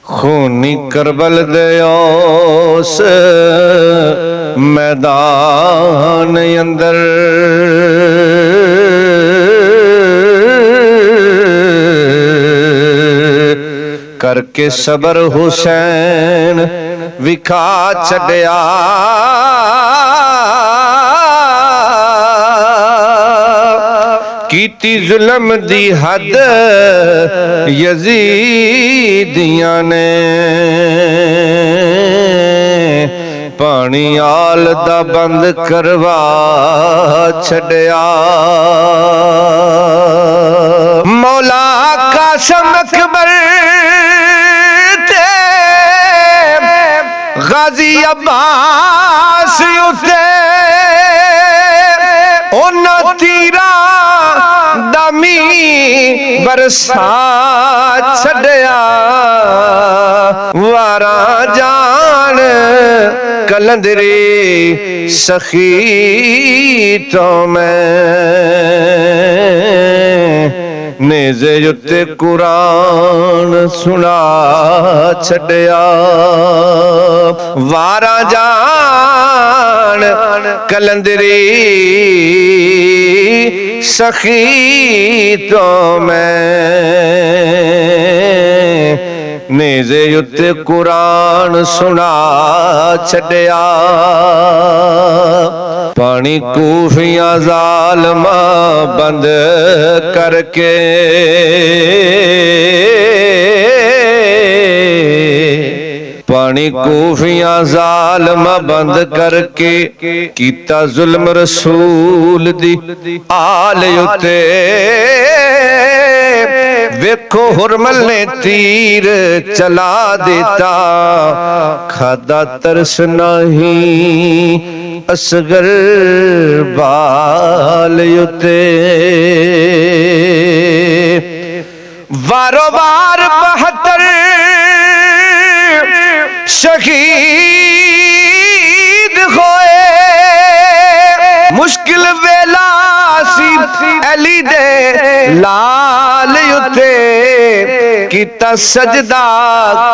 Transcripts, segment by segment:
खूनी करबल दे उस मैदान अंदर करके सबर हुसैन विखा छड्या। कीती जुल्म दी हद यजीदियां ने पानी आल दा बंद करवा छड्या। मौला कासम अकबर ते गाजी अब्बास उते उन्हां तीरा दामी बरसा छड्या। वारा जान कलंदरी सखी तो मैं नेज़े उत्ते कुरान सुना छड्या। वारा जान कलंदरी सखी तो मैं नेज़े उत्ते कुरान सुना छड्या। पानी कूफियां ज़ालमा बंद करके पानी कूफियां ज़ालमा बंद करके कीता जुल्म रसूल दी आल उते। वेखो हुरमल ने तीर चला देता खादा तरस नहीं असगर बाल उते। वारो वार 72 शहीद होए। मुश्किल वेला सी अली दे लाल उते कीता सजदा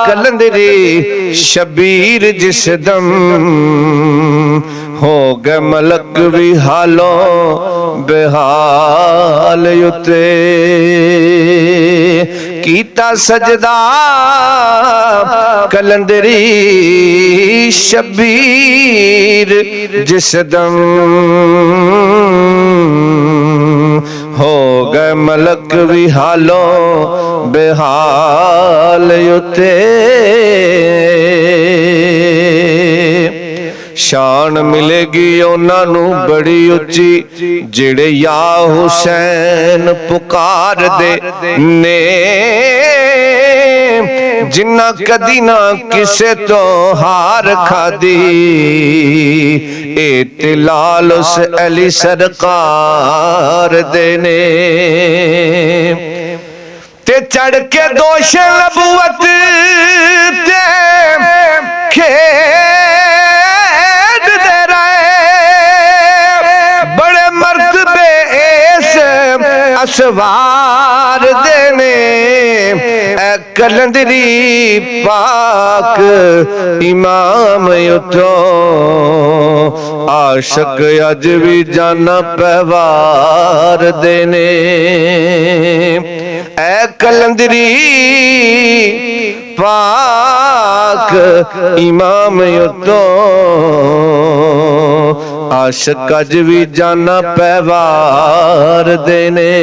कलंदरी शबीर जिस दम हो गए मलक भी हालों बेहाल उते। कीता सजदा कलंदरी शबीर जिस दम हो गए मलक भी हालों बेहाल उते। शान मिलेगी उन्हां नू बड़ी उच्ची जेड़े या हुसैन पुकार दे ने। जिन्ना कदी ना किसे तो हार खादी ए ते लाल उस अली सरकार देने। ते चढ़ के दोष नबूवत ते खेद दे रहे बड़े मर्तबे इस असवार देने। कलंदरी पाक इमाम उतो आशक अज भी जाना पवार देने। ऐ कलंदरी पाक इमाम उतो आशक अज भी जाना पवार देने।